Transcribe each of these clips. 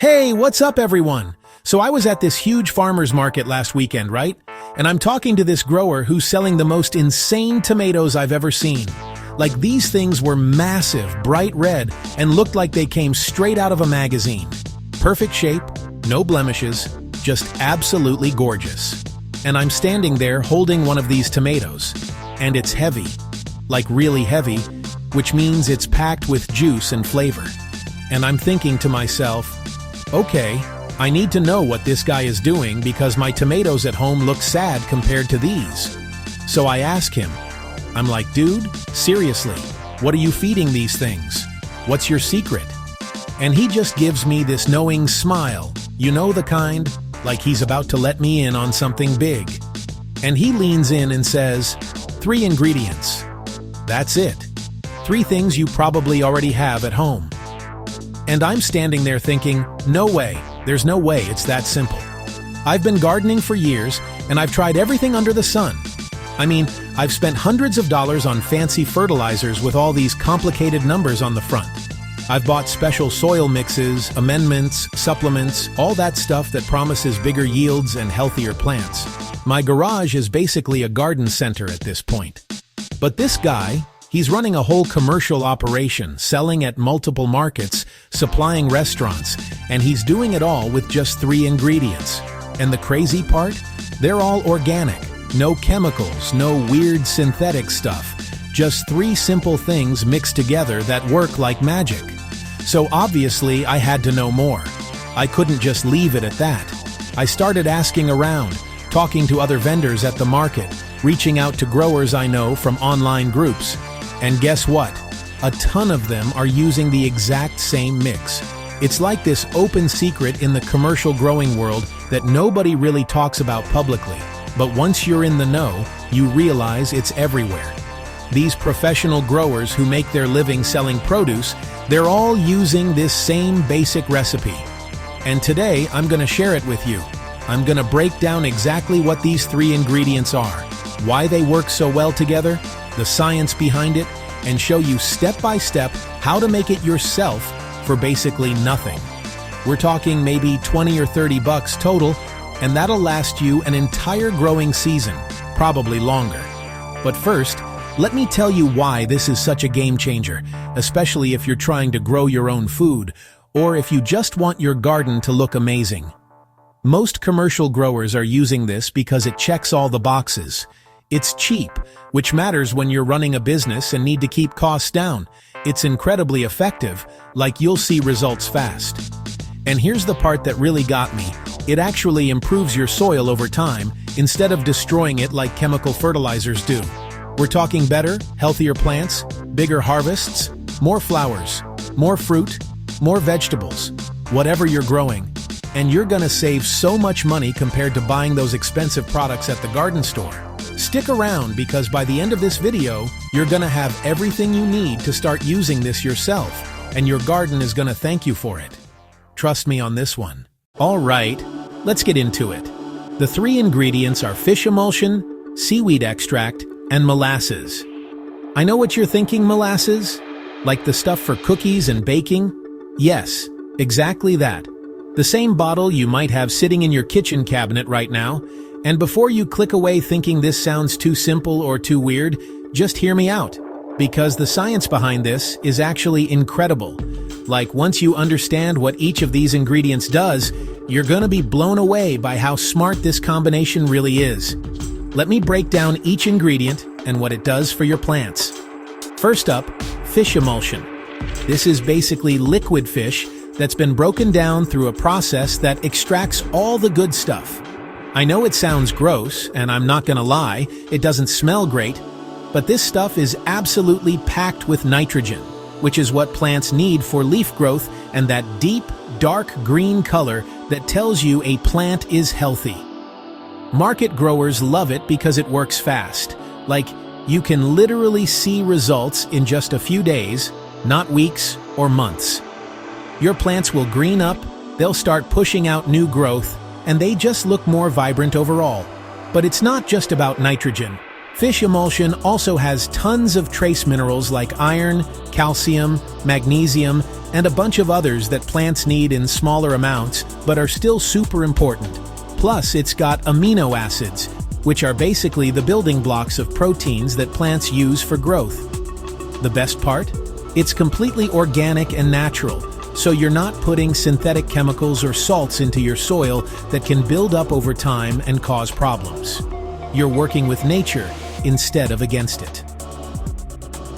Hey, what's up everyone? So I was at this huge farmer's market last weekend, right? And I'm talking to this grower who's selling the most insane tomatoes I've ever seen. Like these things were massive, bright red, and looked like they came straight out of a magazine. Perfect shape, no blemishes, just absolutely gorgeous. And I'm standing there holding one of these tomatoes. And it's heavy. Like really heavy, which means it's packed with juice and flavor. And I'm thinking to myself, okay, I need to know what this guy is doing because my tomatoes at home look sad compared to these. So I ask him, I'm like, dude, seriously, what are you feeding these things? What's your secret? And he just gives me this knowing smile, you know the kind, like he's about to let me in on something big. And he leans in and says, 3 ingredients. That's it. 3 things you probably already have at home. And I'm standing there thinking, no way, there's no way it's that simple. I've been gardening for years, and I've tried everything under the sun. I mean, I've spent hundreds of dollars on fancy fertilizers with all these complicated numbers on the front. I've bought special soil mixes, amendments, supplements, all that stuff that promises bigger yields and healthier plants. My garage is basically a garden center at this point. But this guy, he's running a whole commercial operation, selling at multiple markets, supplying restaurants, and he's doing it all with just 3 ingredients. And the crazy part? They're all organic. No chemicals, no weird synthetic stuff. Just 3 simple things mixed together that work like magic. So obviously I had to know more. I couldn't just leave it at that. I started asking around, talking to other vendors at the market, reaching out to growers I know from online groups. And guess what? A ton of them are using the exact same mix. It's like this open secret in the commercial growing world that nobody really talks about publicly. But once you're in the know, you realize it's everywhere. These professional growers who make their living selling produce, they're all using this same basic recipe. And today, I'm going to share it with you. I'm going to break down exactly what these 3 ingredients are, why they work so well together, the science behind it, and show you step by step how to make it yourself for basically nothing. We're talking maybe 20 or 30 bucks total, and that'll last you an entire growing season, probably longer. But first, let me tell you why this is such a game changer, especially if you're trying to grow your own food, or if you just want your garden to look amazing. Most commercial growers are using this because it checks all the boxes. It's cheap, which matters when you're running a business and need to keep costs down. It's incredibly effective, like you'll see results fast. And here's the part that really got me. It actually improves your soil over time, instead of destroying it like chemical fertilizers do. We're talking better, healthier plants, bigger harvests, more flowers, more fruit, more vegetables, whatever you're growing. And you're gonna save so much money compared to buying those expensive products at the garden store. Stick around because by the end of this video, you're gonna have everything you need to start using this yourself, and your garden is gonna thank you for it. Trust me on this one. All right, let's get into it. The 3 ingredients are fish emulsion, seaweed extract, and molasses. I know what you're thinking, molasses? Like the stuff for cookies and baking? Yes, exactly that. The same bottle you might have sitting in your kitchen cabinet right now. And before you click away thinking this sounds too simple or too weird, just hear me out. Because the science behind this is actually incredible. Like once you understand what each of these ingredients does, you're gonna be blown away by how smart this combination really is. Let me break down each ingredient and what it does for your plants. First up, fish emulsion. This is basically liquid fish that's been broken down through a process that extracts all the good stuff. I know it sounds gross, and I'm not gonna lie, it doesn't smell great, but this stuff is absolutely packed with nitrogen, which is what plants need for leaf growth and that deep, dark green color that tells you a plant is healthy. Market growers love it because it works fast. Like, you can literally see results in just a few days, not weeks or months. Your plants will green up, they'll start pushing out new growth, and they just look more vibrant overall. But it's not just about nitrogen. Fish emulsion also has tons of trace minerals like iron, calcium, magnesium, and a bunch of others that plants need in smaller amounts but are still super important. Plus, it's got amino acids, which are basically the building blocks of proteins that plants use for growth. The best part? It's completely organic and natural, so you're not putting synthetic chemicals or salts into your soil that can build up over time and cause problems. You're working with nature instead of against it.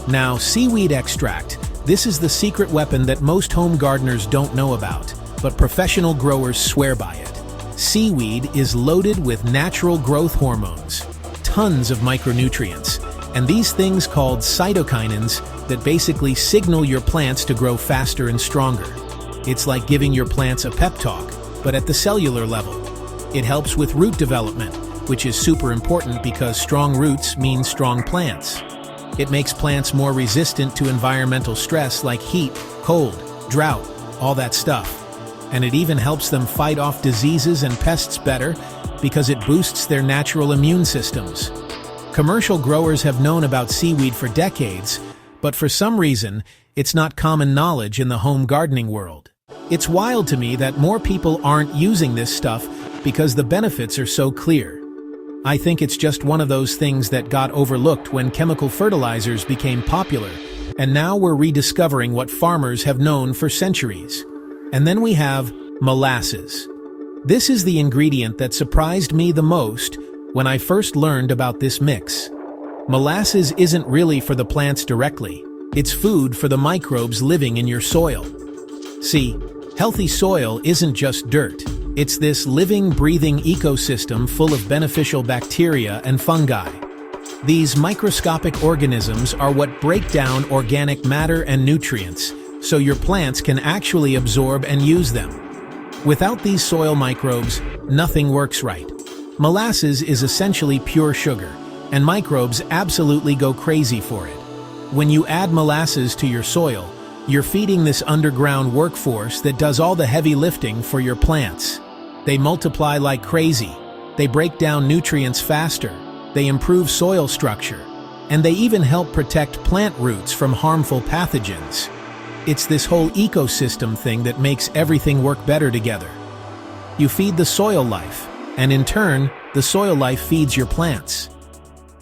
Now, seaweed extract. This is the secret weapon that most home gardeners don't know about, but professional growers swear by it. Seaweed is loaded with natural growth hormones, tons of micronutrients, and these things called cytokinins that basically signal your plants to grow faster and stronger. It's like giving your plants a pep talk, but at the cellular level. It helps with root development, which is super important because strong roots mean strong plants. It makes plants more resistant to environmental stress like heat, cold, drought, all that stuff. And it even helps them fight off diseases and pests better because it boosts their natural immune systems. Commercial growers have known about seaweed for decades, but for some reason, it's not common knowledge in the home gardening world. It's wild to me that more people aren't using this stuff because the benefits are so clear. I think it's just one of those things that got overlooked when chemical fertilizers became popular, and now we're rediscovering what farmers have known for centuries. And then we have molasses. This is the ingredient that surprised me the most when I first learned about this mix. Molasses isn't really for the plants directly. It's food for the microbes living in your soil. See, healthy soil isn't just dirt. It's this living, breathing ecosystem full of beneficial bacteria and fungi. These microscopic organisms are what break down organic matter and nutrients, so your plants can actually absorb and use them. Without these soil microbes, nothing works right. Molasses is essentially pure sugar, and microbes absolutely go crazy for it. When you add molasses to your soil, you're feeding this underground workforce that does all the heavy lifting for your plants. They multiply like crazy. They break down nutrients faster. They improve soil structure. And they even help protect plant roots from harmful pathogens. It's this whole ecosystem thing that makes everything work better together. You feed the soil life, and in turn, the soil life feeds your plants.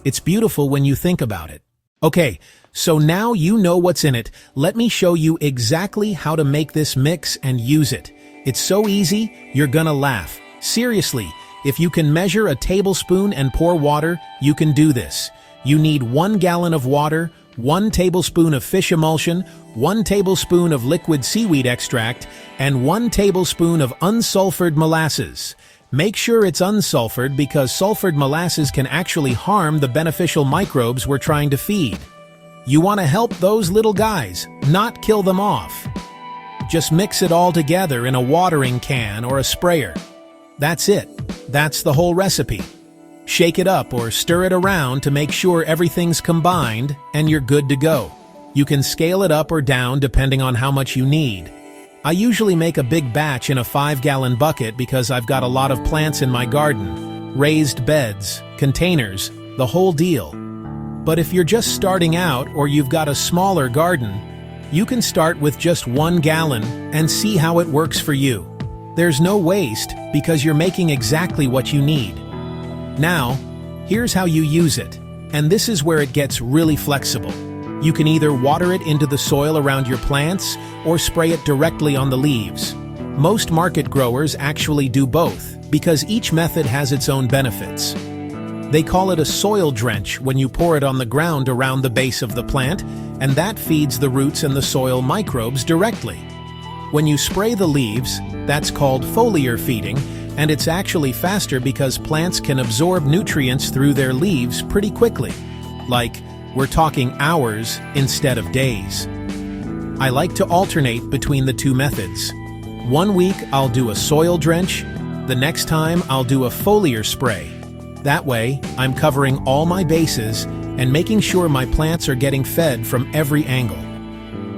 It's beautiful when you think about it. Okay, so now you know what's in it. Let me show you exactly how to make this mix and use it. It's so easy, you're gonna laugh. Seriously, if you can measure a tablespoon and pour water, you can do this. You need 1 gallon of water, 1 tablespoon of fish emulsion, 1 tablespoon of liquid seaweed extract, and 1 tablespoon of unsulfured molasses. Make sure it's unsulfured because sulfured molasses can actually harm the beneficial microbes we're trying to feed. You want to help those little guys, not kill them off. Just mix it all together in a watering can or a sprayer. That's it. That's the whole recipe. Shake it up or stir it around to make sure everything's combined and you're good to go. You can scale it up or down depending on how much you need. I usually make a big batch in a 5-gallon bucket because I've got a lot of plants in my garden, raised beds, containers, the whole deal. But if you're just starting out or you've got a smaller garden, you can start with just 1 gallon and see how it works for you. There's no waste because you're making exactly what you need. Now, here's how you use it, and this is where it gets really flexible. You can either water it into the soil around your plants or spray it directly on the leaves. Most market growers actually do both because each method has its own benefits. They call it a soil drench when you pour it on the ground around the base of the plant, and that feeds the roots and the soil microbes directly. When you spray the leaves, that's called foliar feeding, and it's actually faster because plants can absorb nutrients through their leaves pretty quickly. Like, we're talking hours instead of days. I like to alternate between the two methods. 1 week I'll do a soil drench, the next time I'll do a foliar spray. That way, I'm covering all my bases and making sure my plants are getting fed from every angle.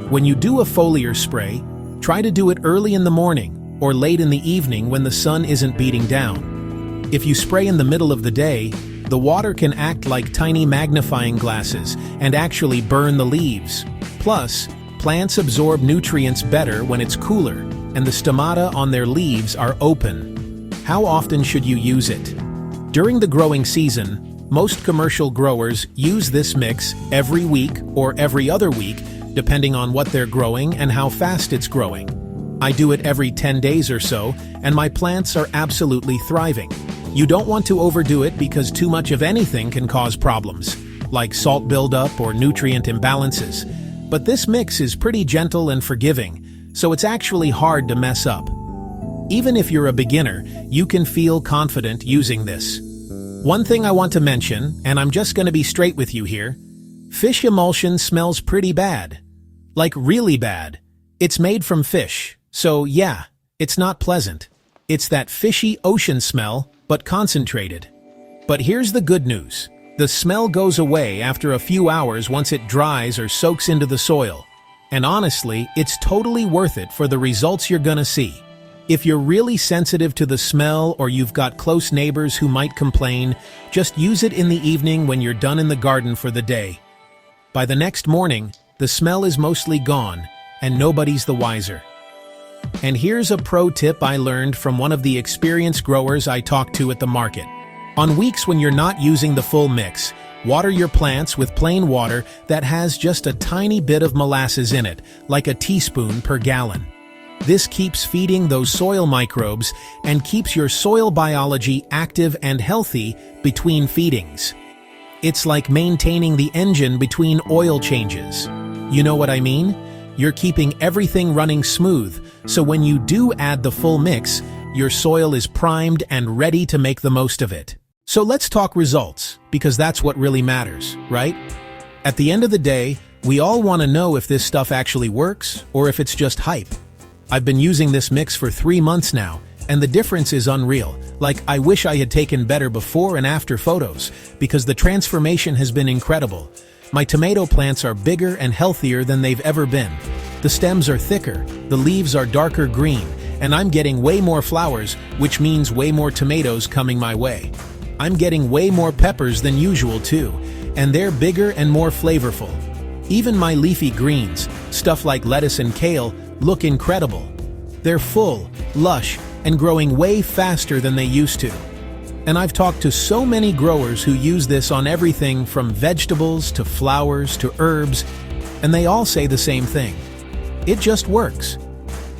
When you do a foliar spray, try to do it early in the morning or late in the evening when the sun isn't beating down. If you spray in the middle of the day, The water can act like tiny magnifying glasses and actually burn the leaves. Plus, plants absorb nutrients better when it's cooler, and the stomata on their leaves are open. How often should you use it? During the growing season, most commercial growers use this mix every week or every other week, depending on what they're growing and how fast it's growing. I do it every 10 days or so, and my plants are absolutely thriving. You don't want to overdo it because too much of anything can cause problems, like salt buildup or nutrient imbalances. But this mix is pretty gentle and forgiving, so it's actually hard to mess up. Even if you're a beginner, you can feel confident using this. One thing I want to mention, and I'm just going to be straight with you here, fish emulsion smells pretty bad. Like really bad. It's made from fish. So yeah, it's not pleasant. It's that fishy ocean smell, but concentrated. But here's the good news. The smell goes away after a few hours once it dries or soaks into the soil. And honestly, it's totally worth it for the results you're gonna see. If you're really sensitive to the smell or you've got close neighbors who might complain, just use it in the evening when you're done in the garden for the day. By the next morning, the smell is mostly gone, and nobody's the wiser. And here's a pro tip I learned from one of the experienced growers I talked to at the market. On weeks when you're not using the full mix, water your plants with plain water that has just a tiny bit of molasses in it, like a teaspoon per gallon. This keeps feeding those soil microbes and keeps your soil biology active and healthy between feedings. It's like maintaining the engine between oil changes. You know what I mean? You're keeping everything running smooth, so when you do add the full mix, your soil is primed and ready to make the most of it. So let's talk results, because that's what really matters, right? At the end of the day, we all want to know if this stuff actually works, or if it's just hype. I've been using this mix for 3 months now, and the difference is unreal. Like, I wish I had taken better before and after photos, because the transformation has been incredible. My tomato plants are bigger and healthier than they've ever been. The stems are thicker, the leaves are darker green, and I'm getting way more flowers, which means way more tomatoes coming my way. I'm getting way more peppers than usual too, and they're bigger and more flavorful. Even my leafy greens, stuff like lettuce and kale, look incredible. They're full, lush, and growing way faster than they used to. And I've talked to so many growers who use this on everything from vegetables to flowers to herbs, and they all say the same thing. It just works.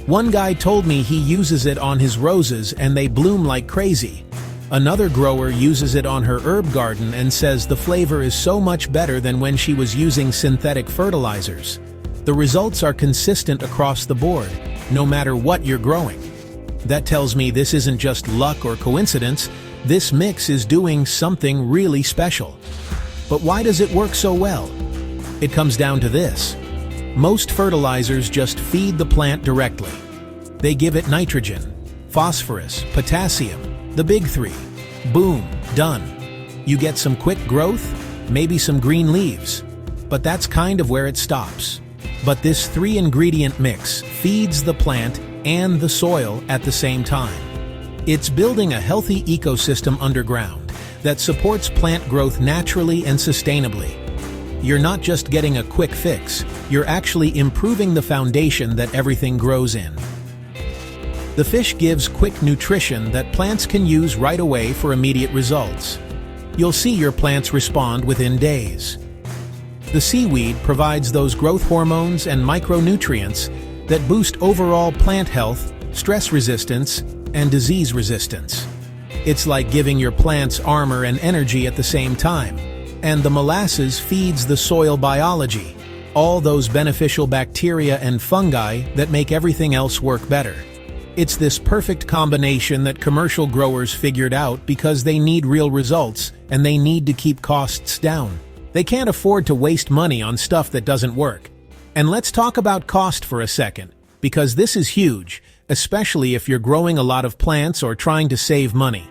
One guy told me he uses it on his roses and they bloom like crazy. Another grower uses it on her herb garden and says the flavor is so much better than when she was using synthetic fertilizers. The results are consistent across the board, no matter what you're growing. That tells me this isn't just luck or coincidence. This mix is doing something really special. But why does it work so well? It comes down to this. Most fertilizers just feed the plant directly. They give it nitrogen, phosphorus, potassium, the big three. Boom, done. You get some quick growth, maybe some green leaves. But that's kind of where it stops. But this 3-ingredient mix feeds the plant and the soil at the same time. It's building a healthy ecosystem underground that supports plant growth naturally and sustainably. You're not just getting a quick fix, you're actually improving the foundation that everything grows in. The fish gives quick nutrition that plants can use right away for immediate results. You'll see your plants respond within days. The seaweed provides those growth hormones and micronutrients that boost overall plant health, stress resistance, and disease resistance. It's like giving your plants armor and energy at the same time. And the molasses feeds the soil biology, all those beneficial bacteria and fungi that make everything else work better. It's this perfect combination that commercial growers figured out because they need real results and they need to keep costs down. They can't afford to waste money on stuff that doesn't work. And let's talk about cost for a second, because this is huge, especially if you're growing a lot of plants or trying to save money.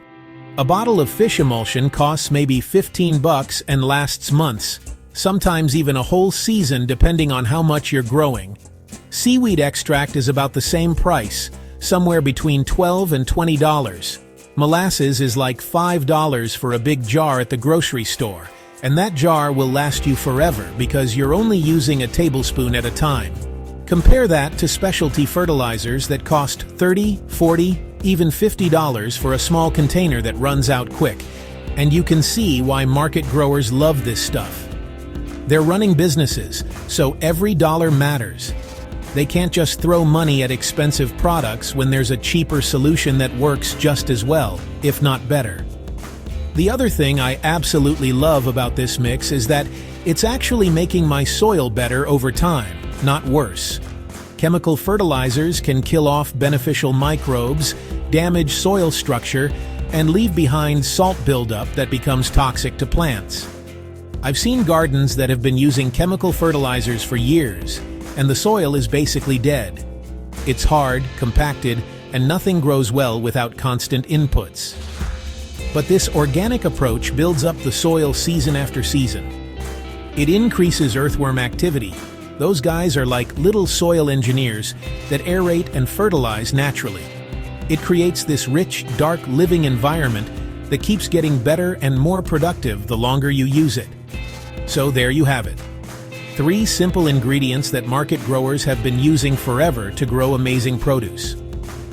A bottle of fish emulsion costs maybe $15 and lasts months, sometimes even a whole season depending on how much you're growing. Seaweed extract is about the same price, somewhere between $12 and $20. Molasses is like $5 for a big jar at the grocery store, and that jar will last you forever because you're only using a tablespoon at a time. Compare that to specialty fertilizers that cost $30, $40, even $50 for a small container that runs out quick, and you can see why market growers love this stuff. They're running businesses, so every dollar matters. They can't just throw money at expensive products when there's a cheaper solution that works just as well, if not better. The other thing I absolutely love about this mix is that it's actually making my soil better over time, not worse. Chemical fertilizers can kill off beneficial microbes, damage soil structure, and leave behind salt buildup that becomes toxic to plants. I've seen gardens that have been using chemical fertilizers for years, and the soil is basically dead. It's hard, compacted, and nothing grows well without constant inputs. But this organic approach builds up the soil season after season. It increases earthworm activity. Those guys are like little soil engineers that aerate and fertilize naturally. It creates this rich, dark living environment that keeps getting better and more productive the longer you use it. So there you have it. 3 simple ingredients that market growers have been using forever to grow amazing produce.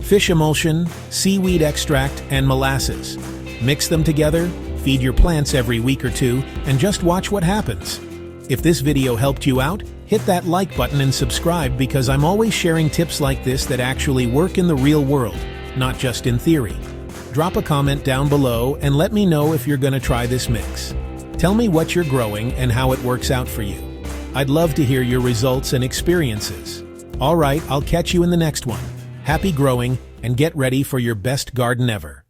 Fish emulsion, seaweed extract, and molasses. Mix them together, feed your plants every week or two, and just watch what happens. If this video helped you out, hit that like button and subscribe because I'm always sharing tips like this that actually work in the real world, not just in theory. Drop a comment down below and let me know if you're gonna try this mix. Tell me what you're growing and how it works out for you. I'd love to hear your results and experiences. All right, I'll catch you in the next one. Happy growing and get ready for your best garden ever.